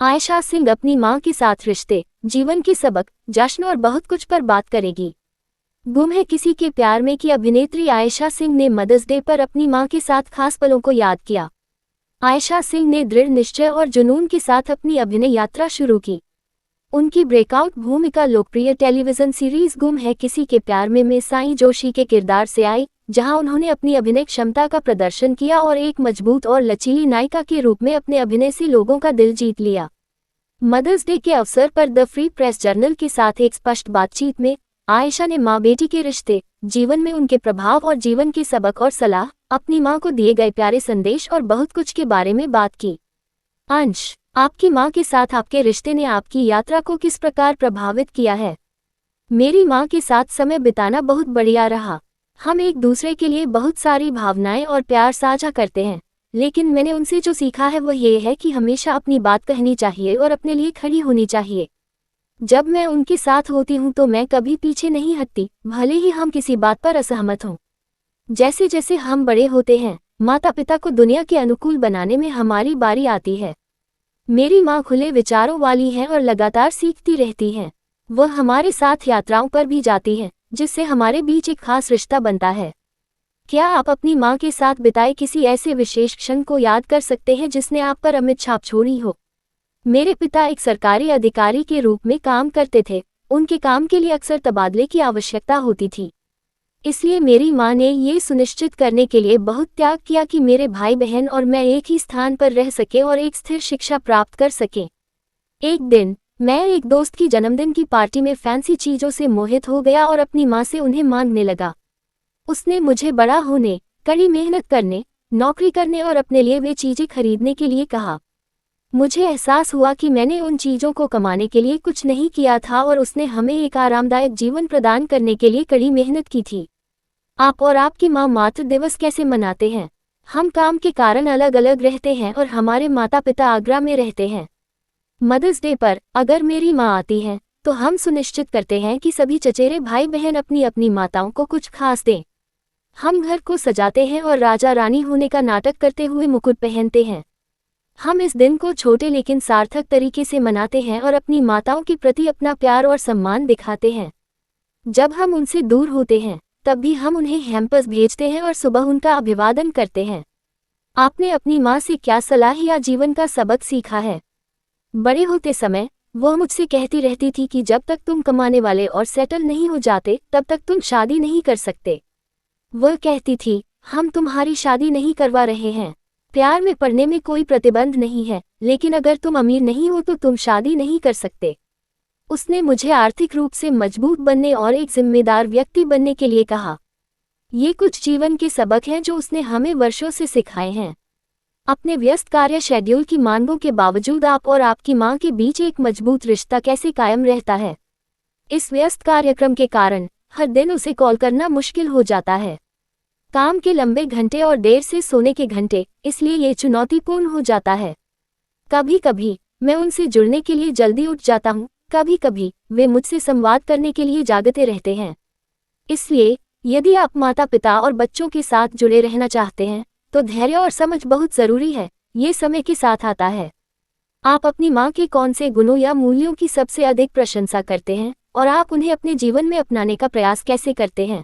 आयशा सिंह अपनी मां के साथ रिश्ते, जीवन के सबक, जश्न और बहुत कुछ पर बात करेगी। गुम है किसी के प्यार में की अभिनेत्री आयशा सिंह ने मदर्स डे पर अपनी मां के साथ खास पलों को याद किया। आयशा सिंह ने दृढ़ निश्चय और जुनून के साथ अपनी अभिनय यात्रा शुरू की। उनकी ब्रेकआउट भूमिका लोकप्रिय टेलीविजन सीरीज गुम है किसी के प्यार में साई जोशी के किरदार से आई, जहां उन्होंने अपनी अभिनय क्षमता का प्रदर्शन किया और एक मजबूत और लचीली नायिका के रूप में अपने अभिनय से लोगों का दिल जीत लिया। मदर्स डे के अवसर पर द फ्री प्रेस जर्नल के साथ एक स्पष्ट बातचीत में आयशा ने माँ बेटी के रिश्ते, जीवन में उनके प्रभाव और जीवन के सबक और सलाह, अपनी माँ को दिए गए प्यारे संदेश और बहुत कुछ के बारे में बात की। अंश, आपकी माँ के साथ आपके रिश्ते ने आपकी यात्रा को किस प्रकार प्रभावित किया है? मेरी माँ के साथ समय बिताना बहुत बढ़िया रहा। हम एक दूसरे के लिए बहुत सारी भावनाएं और प्यार साझा करते हैं, लेकिन मैंने उनसे जो सीखा है वह ये है कि हमेशा अपनी बात कहनी चाहिए और अपने लिए खड़ी होनी चाहिए। जब मैं उनके साथ होती हूँ तो मैं कभी पीछे नहीं हटती, भले ही हम किसी बात पर असहमत हों। जैसे जैसे हम बड़े होते हैं, माता पिता को दुनिया के अनुकूल बनाने में हमारी बारी आती है। मेरी माँ खुले विचारों वाली हैं और लगातार सीखती रहती हैं। वह हमारे साथ यात्राओं पर भी जाती हैं, जिससे हमारे बीच एक खास रिश्ता बनता है। क्या आप अपनी माँ के साथ बिताए किसी ऐसे विशेष क्षण को याद कर सकते हैं जिसने आप पर अमिट छाप छोड़ी हो? मेरे पिता एक सरकारी अधिकारी के रूप में काम करते थे। उनके काम के लिए अक्सर तबादले की आवश्यकता होती थी। इसलिए मेरी माँ ने ये सुनिश्चित करने के लिए बहुत त्याग किया कि मेरे भाई बहन और मैं एक ही स्थान पर रह सके और एक स्थिर शिक्षा प्राप्त कर सकें। एक दिन मैं एक दोस्त की जन्मदिन की पार्टी में फैंसी चीजों से मोहित हो गया और अपनी माँ से उन्हें मांगने लगा। उसने मुझे बड़ा होने, कड़ी मेहनत करने, नौकरी करने और अपने लिए वे चीजें खरीदने के लिए कहा। मुझे एहसास हुआ कि मैंने उन चीजों को कमाने के लिए कुछ नहीं किया था और उसने हमें एक आरामदायक जीवन प्रदान करने के लिए कड़ी मेहनत की थी। आप और आपकी माँ मातृ दिवस कैसे मनाते हैं? हम काम के कारण अलग अलग रहते हैं और हमारे माता पिता आगरा में रहते हैं। मदर्स डे पर अगर मेरी माँ आती हैं, तो हम सुनिश्चित करते हैं कि सभी चचेरे भाई बहन अपनी अपनी माताओं को कुछ खास दें। हम घर को सजाते हैं और राजा रानी होने का नाटक करते हुए मुकुट पहनते हैं। हम इस दिन को छोटे लेकिन सार्थक तरीके से मनाते हैं और अपनी माताओं के प्रति अपना प्यार और सम्मान दिखाते हैं। जब हम उनसे दूर होते हैं, तब भी हम उन्हें हैम्पर्स भेजते हैं और सुबह उनका अभिवादन करते हैं। आपने अपनी माँ से क्या सलाह या जीवन का सबक सीखा है? बड़े होते समय वह मुझसे कहती रहती थी कि जब तक तुम कमाने वाले और सेटल नहीं हो जाते, तब तक तुम शादी नहीं कर सकते। वह कहती थी, हम तुम्हारी शादी नहीं करवा रहे हैं। प्यार में पड़ने में कोई प्रतिबंध नहीं है, लेकिन अगर तुम अमीर नहीं हो तो तुम शादी नहीं कर सकते। उसने मुझे आर्थिक रूप से मजबूत बनने और एक जिम्मेदार व्यक्ति बनने के लिए कहा। ये कुछ जीवन के सबक हैं जो उसने हमें वर्षों से सिखाए हैं। अपने व्यस्त कार्य शेड्यूल की मांगों के बावजूद आप और आपकी माँ के बीच एक मजबूत रिश्ता कैसे कायम रहता है? इस व्यस्त कार्यक्रम के कारण हर दिन उसे कॉल करना मुश्किल हो जाता है। काम के लंबे घंटे और देर से सोने के घंटे, इसलिए ये चुनौतीपूर्ण हो जाता है। कभी कभी मैं उनसे जुड़ने के लिए जल्दी उठ जाता हूँ, कभी कभी वे मुझसे संवाद करने के लिए जागते रहते हैं। इसलिए यदि आप माता पिता और बच्चों के साथ जुड़े रहना चाहते हैं, तो धैर्य और समझ बहुत जरूरी है। ये समय के साथ आता है। आप अपनी माँ के कौन से गुणों या मूल्यों की सबसे अधिक प्रशंसा करते हैं और आप उन्हें अपने जीवन में अपनाने का प्रयास कैसे करते हैं?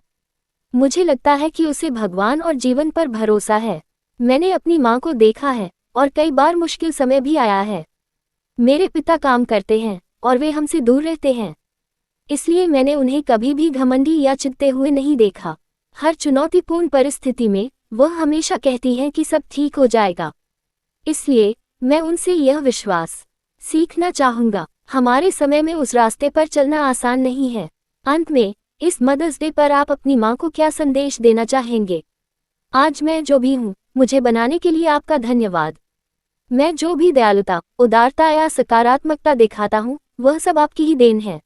मुझे लगता है कि उसे भगवान और जीवन पर भरोसा है। मैंने अपनी माँ को देखा है और कई बार मुश्किल समय भी आया है। मेरे पिता काम करते हैं और वे हमसे दूर रहते हैं, इसलिए मैंने उन्हें कभी भी घमंडी या चिढ़ते हुए नहीं देखा। हर चुनौतीपूर्ण परिस्थिति में वह हमेशा कहती हैं कि सब ठीक हो जाएगा। इसलिए मैं उनसे यह विश्वास सीखना चाहूँगा। हमारे समय में उस रास्ते पर चलना आसान नहीं है। अंत में इस मदर्स डे पर आप अपनी माँ को क्या संदेश देना चाहेंगे? आज मैं जो भी हूँ, मुझे बनाने के लिए आपका धन्यवाद। मैं जो भी दयालुता, उदारता या सकारात्मकता दिखाता हूँ, वह सब आपकी ही देन है।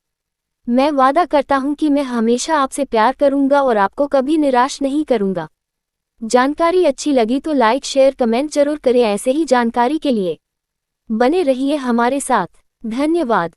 मैं वादा करता हूँ कि मैं हमेशा आपसे प्यार करूँगा और आपको कभी निराश नहीं करूँगा। जानकारी अच्छी लगी तो लाइक, शेयर, कमेंट जरूर करें। ऐसे ही जानकारी के लिए बने रहिए हमारे साथ। धन्यवाद।